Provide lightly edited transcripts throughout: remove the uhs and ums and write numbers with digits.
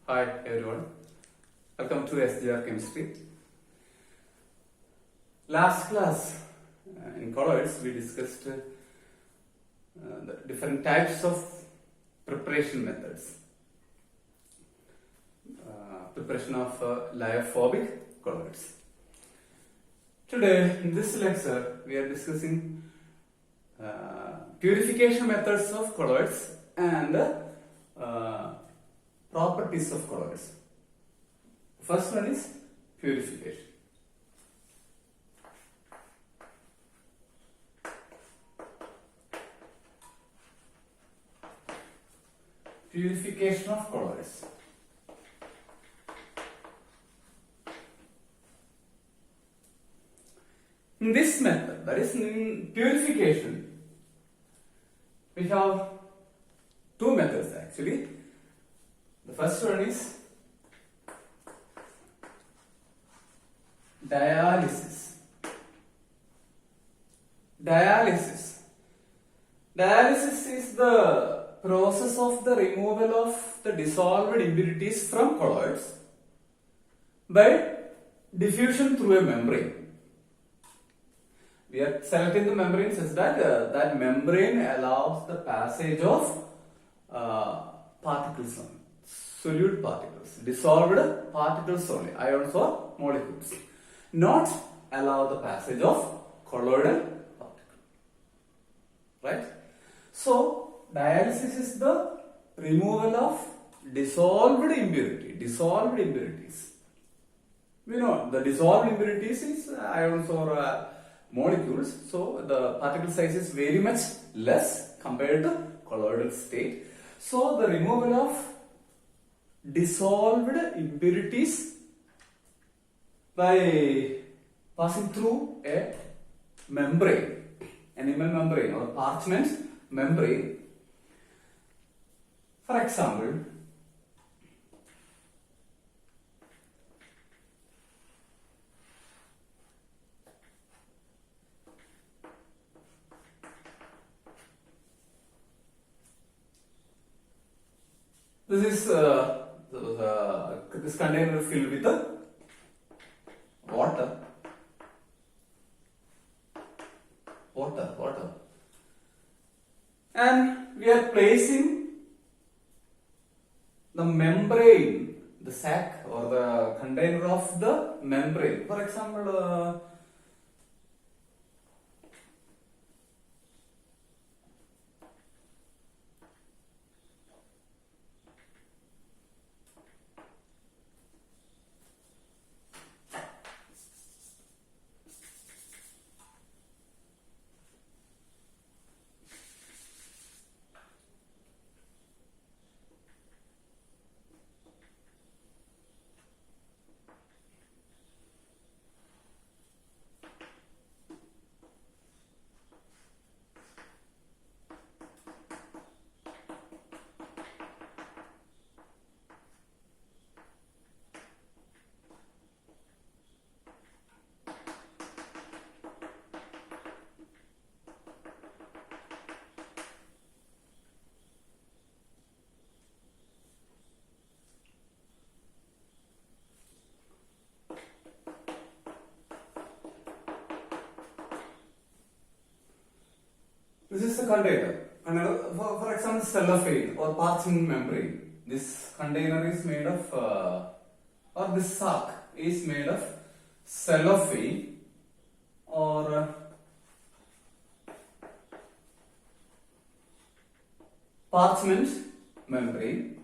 Hi everyone, welcome to SGR Chemistry. Last class in colloids we discussed the different types of preparation methods. Preparation of lyophobic colloids. Today in this lecture we are discussing purification methods of colloids and properties of colloids. First one is purification. Purification of colloids. In this method, that is in purification, we have two methods actually. The first one is dialysis. Dialysis is the process of the removal of the dissolved impurities from colloids by diffusion through a membrane. We are selecting the membrane such that that membrane allows the passage of particles only, solute particles, dissolved particles only, ions or molecules, not allow the passage of colloidal particles. Right? So, dialysis is the removal of dissolved impurities. We know the dissolved impurities is ions or molecules, so the particle size is very much less compared to colloidal state. So the removal of dissolved impurities by passing through a membrane, animal membrane or parchment membrane. For example, this is this container filled with water, and we are placing the membrane, the sac or the container of the membrane. For example, this is the container. For example, cellophane or parchment membrane. This container is made of, or this sac is made of cellophane or parchment membrane,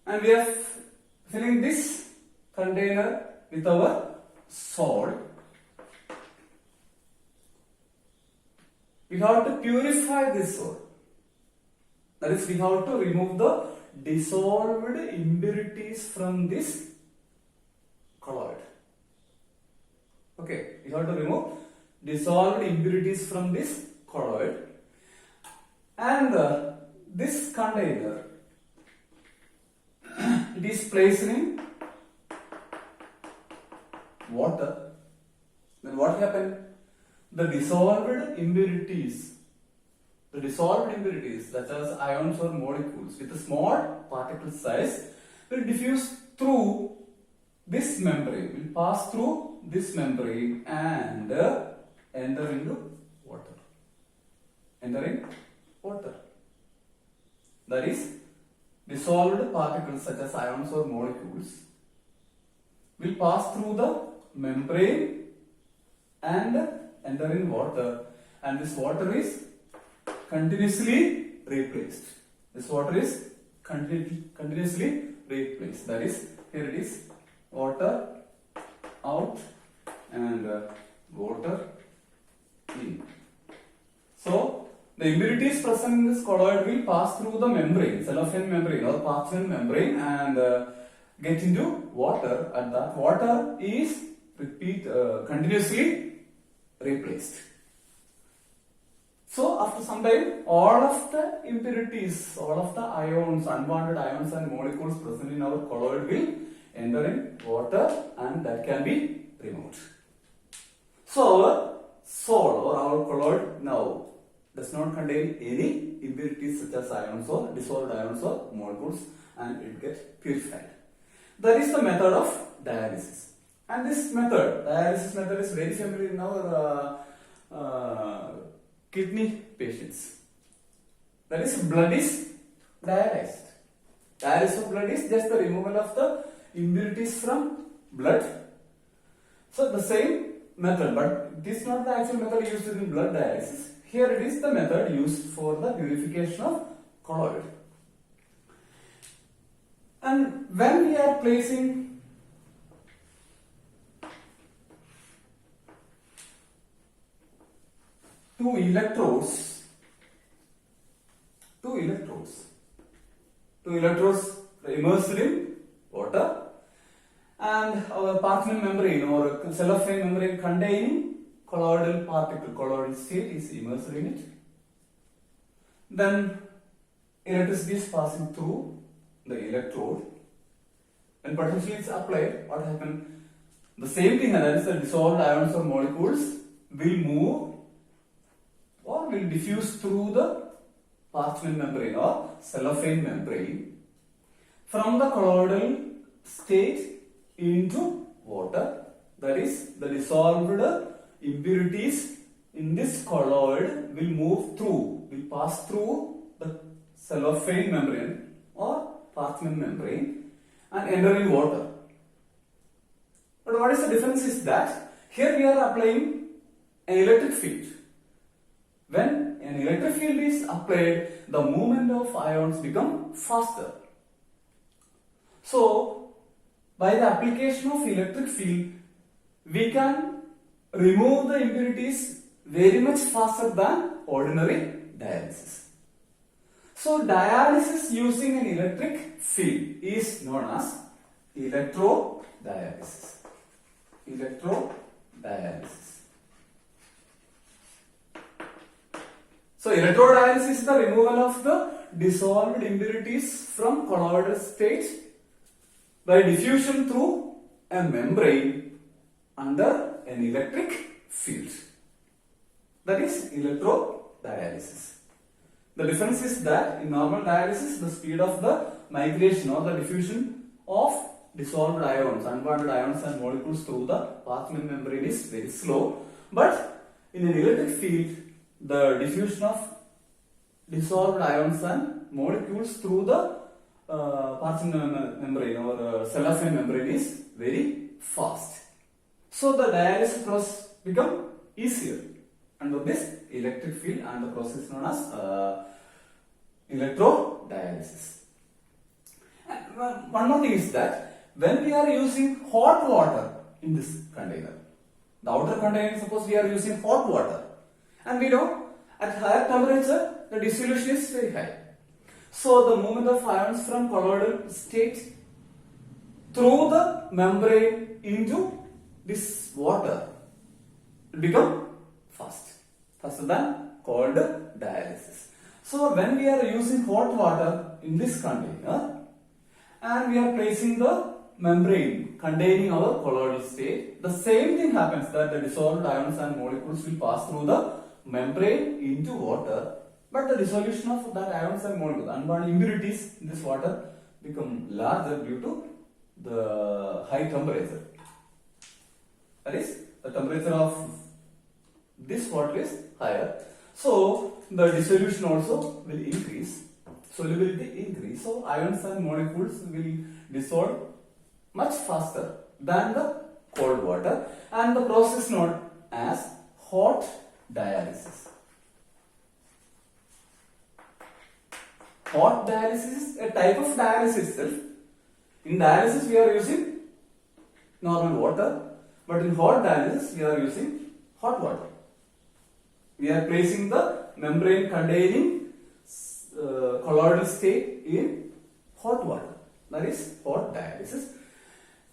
and we are filling this container with our salt. We have to purify this salt. That is, we have to remove the dissolved impurities from this colloid. Okay, we have to remove dissolved impurities from this colloid, and this container it is placed in water. Then what happened? The dissolved impurities the dissolved impurities such as ions or molecules with a small particle size will diffuse through this membrane, will pass through this membrane and enter into water. Enter in water. That is, dissolved particles such as ions or molecules will pass through the membrane and enter in water, and this water is continuously replaced. This water is continuously replaced. That is, here it is, water out and water in. So the impurities present in this colloid will pass through the membrane, cellophane membrane or parchment membrane, and get into water, and that water is continuously replaced. So after some time, all of the impurities, all of the ions, unwanted ions and molecules present in our colloid will enter in water, and that can be removed. So our salt or our colloid now does not contain any impurities such as ions or dissolved ions or molecules, and it gets purified. That is the method of dialysis. And this method, dialysis method, is very familiar in our kidney patients. That is, blood is dialyzed. Dialysis of blood is just the removal of the impurities from blood. So the same method, but it is not the actual method used in blood dialysis. Here it is the method used for the purification of colloid. And when we are placing two electrodes immersed in water, and our parchment membrane or cellophane membrane containing colloidal particle, colloidal state is immersed in it. Then electricity is passing through the electrode, and potential is applied. What happens? The same thing, that is, the dissolved ions or molecules will move or will diffuse through the parchment membrane or cellophane membrane from the colloidal state into water. That is, the dissolved impurities in this colloid will pass through the cellophane membrane or parchment membrane and enter in water. But what is the difference is that here we are applying an electric field. When an electric field is applied, the movement of ions become faster. So by the application of electric field, we can remove the impurities very much faster than ordinary dialysis. So dialysis using an electric field is known as electrodialysis. So electrodialysis is the removal of the dissolved impurities from colloidal state by diffusion through a membrane under an electric field. That is electrodialysis. The difference is that in normal dialysis, the speed of the migration or the diffusion of dissolved ions, unwanted ions and molecules through the parchment membrane is very slow. But in an electric field, the diffusion of dissolved ions and molecules through the parchment membrane or cellophane membrane is very fast. So the dialysis process become easier under this electric field, and the process is known as electrodialysis. And one more thing is that when we are using hot water in this container, the outer container, suppose we are using hot water, and we know at higher temperature the dissolution is very high. So the movement of ions from colloidal state through the membrane into this water will become faster than cold dialysis. So when we are using hot water in this container and we are placing the membrane containing our colloidal state, the same thing happens, that the dissolved ions and molecules will pass through the membrane into water, But the dissolution of that ions and molecules, unbound impurities in this water become larger due to the high temperature. That is, the temperature of this water is higher. So the dissolution also will increase, solubility increase. So ions and molecules will dissolve much faster than the cold water, and the process known as hot dialysis. Hot dialysis is a type of dialysis itself. In dialysis we are using normal water, but in hot dialysis we are using hot water. We are placing the membrane containing colloidal state in hot water. That is hot dialysis.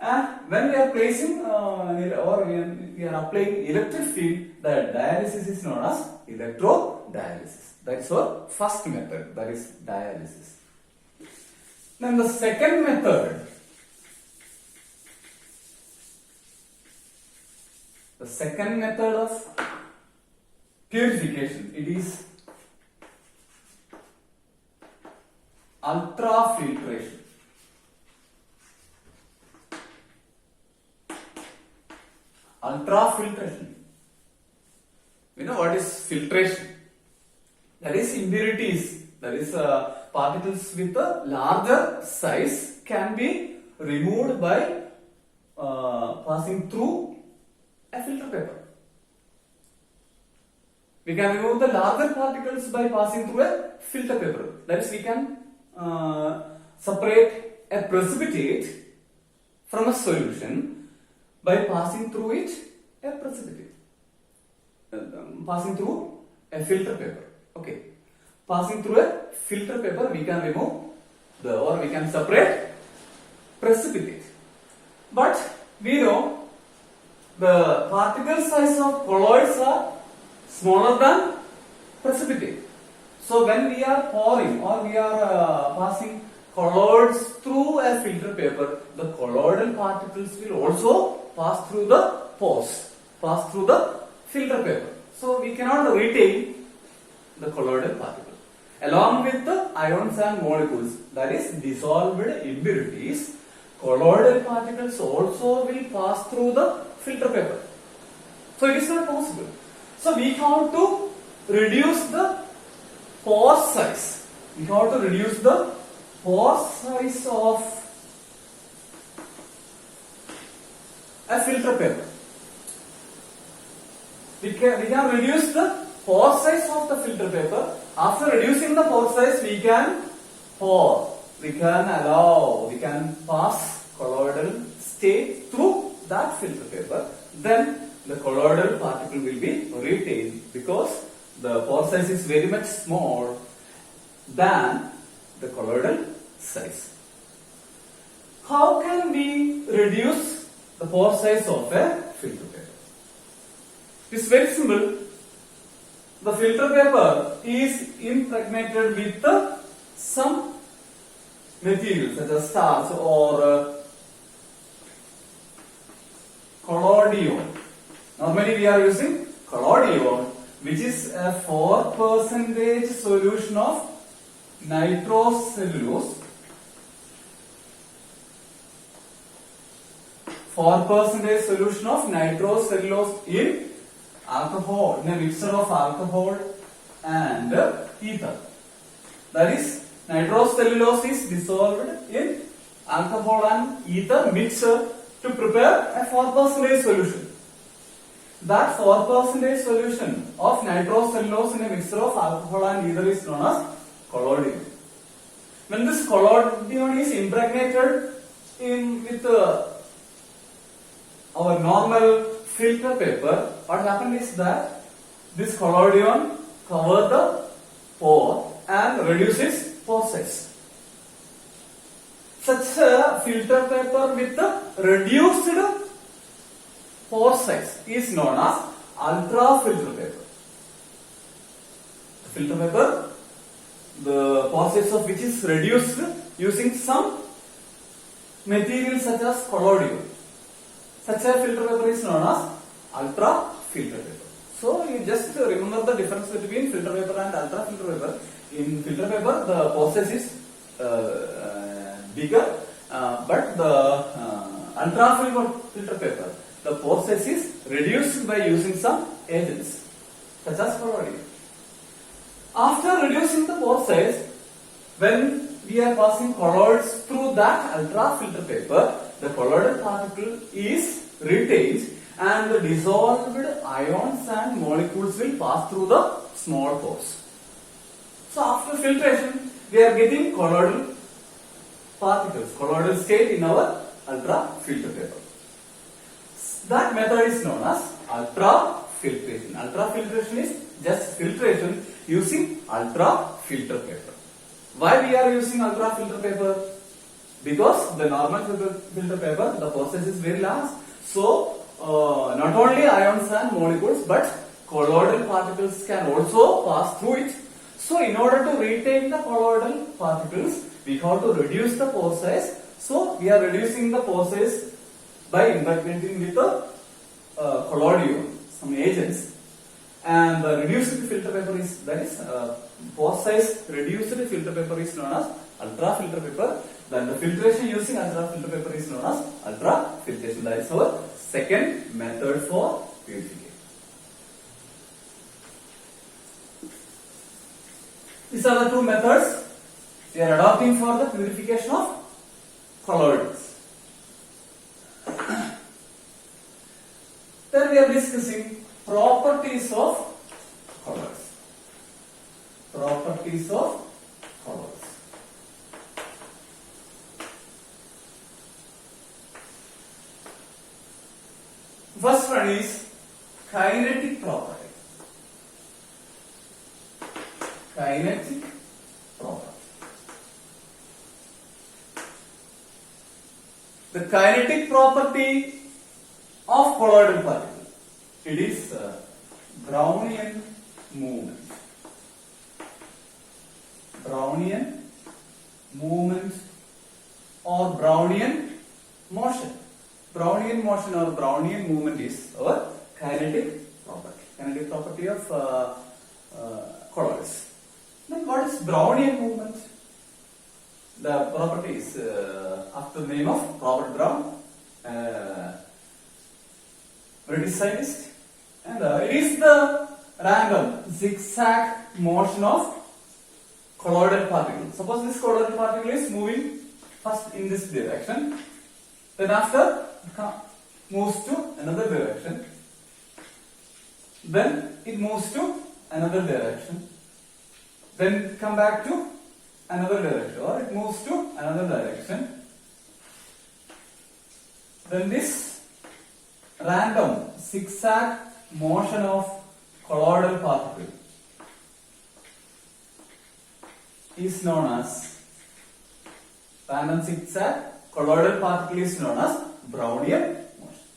And when we are placing or we are applying electric field, the dialysis is known as electrodialysis. That is our first method, that is dialysis. Then the second method, of purification, it is ultrafiltration. Ultrafiltration. You know what is filtration? That is impurities, that is particles with a larger size can be removed by passing through a filter paper. We can remove the larger particles by passing through a filter paper. That is, we can separate a precipitate from a solution by passing through it a precipitate. Passing through a filter paper. Okay. Passing through a filter paper, we can remove we can separate precipitate. But we know the particle size of colloids are smaller than precipitate. So when we are pouring or we are passing colloids through a filter paper, the colloidal particles will also pass through the pores, pass through the filter paper. So we cannot retain the colloidal particle. Along with the ions and molecules, that is dissolved impurities, colloidal particles also will pass through the filter paper. So it is not possible. So we have to reduce the pore size. We have to reduce the pore size of a filter paper. We can reduce the pore size of the filter paper. After reducing the pore size, we can pour, we can pass colloidal state through that filter paper. Then the colloidal particle will be retained because the pore size is very much small than the colloidal size. How can we reduce the pore size of a filter paper? It's very simple. The filter paper is impregnated with some material such as starch or collodion. Normally we are using collodion, which is a 4% solution of nitrocellulose. 4% solution of nitrocellulose in alcohol, in a mixture of alcohol and ether. That is, nitrocellulose is dissolved in alcohol and ether mixture to prepare a 4% solution. That 4% solution of nitrocellulose in a mixture of alcohol and ether is known as collodion. When this collodion is impregnated with our normal filter paper, what happens is that this collodion covers the pore and reduces pore size. Such a filter paper with the reduced pore size is known as ultrafilter paper. The filter paper, the pore size of which is reduced using some material such as collodion. Such a filter paper is known as ultrafilter paper. So you just remember the difference between filter paper and ultra filter paper. In filter paper, the process is bigger, but the ultra filter paper, the process is reduced by using some agents such as colloidal. After reducing the pore size, when we are passing colloids through that ultra filter paper, the colloidal particle is retained and the dissolved ions and molecules will pass through the small pores. So after filtration, we are getting colloidal particles, colloidal state in our ultra filter paper. That method is known as ultrafiltration. Ultrafiltration is just filtration using ultra filter paper. Why we are using ultra filter paper? Because the normal filter paper, the process is very large. So not only ions and molecules, but colloidal particles can also pass through it. So in order to retain the colloidal particles, we have to reduce the pore size. So we are reducing the pore size by impregnating with the collodion, some agents, and the reduced filter paper is, that is pore size reduced filter paper is known as ultra filter paper. Then the filtration using ultra filter paper is known as ultra filtration. That is our second method for purification. These are the two methods we are adopting for the purification of colloids. Then we are discussing properties of colloids. Properties of colloids. First one is kinetic property. Kinetic property. The kinetic property of colloidal particle, it is Brownian movement. Brownian movement or Brownian motion. Brownian motion or Brownian movement is our kinetic property. Kinetic property of colloids. Then what is Brownian movement? The property is after the name of Robert Brown, British scientist, and it is the random zigzag motion of colloidal particle. Suppose this colloidal particle is moving first in this direction, then after moves to another direction, then it moves to another direction, then come back to another direction, or it moves to another direction. Then this random zigzag motion of colloidal particle is known as random zigzag colloidal particle is known as Brownian motion.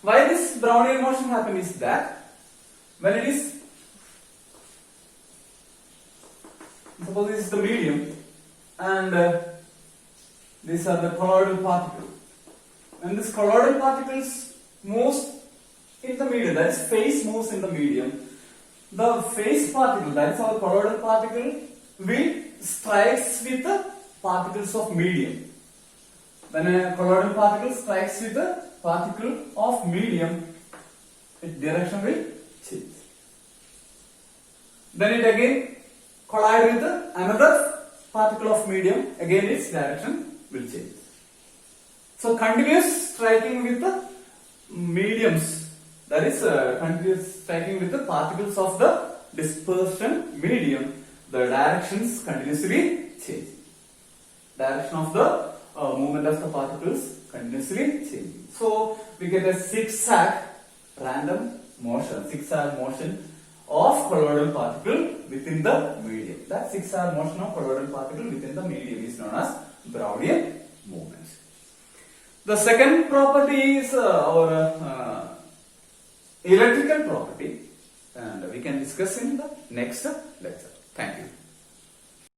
Why this Brownian motion happens is that when it is, suppose this is the medium and these are the colloidal particles. When this colloidal particles moves in the medium, that is phase moves in the medium, the phase particle, that is our colloidal particle, will strikes with the particles of medium. When a colloidal particle strikes with a particle of medium, its direction will change. Then it again collide with another particle of medium, again its direction will change. So continuous striking with the mediums, that is continuous striking with the particles of the dispersion medium, the directions continuously change. Direction of the movement of the particles continuously changing. So we get a zigzag random motion, zigzag motion of colloidal particle within the medium. That zigzag motion of colloidal particle within the medium is known as Brownian movement. The second property is our electrical property, and we can discuss in the next lecture. Thank you.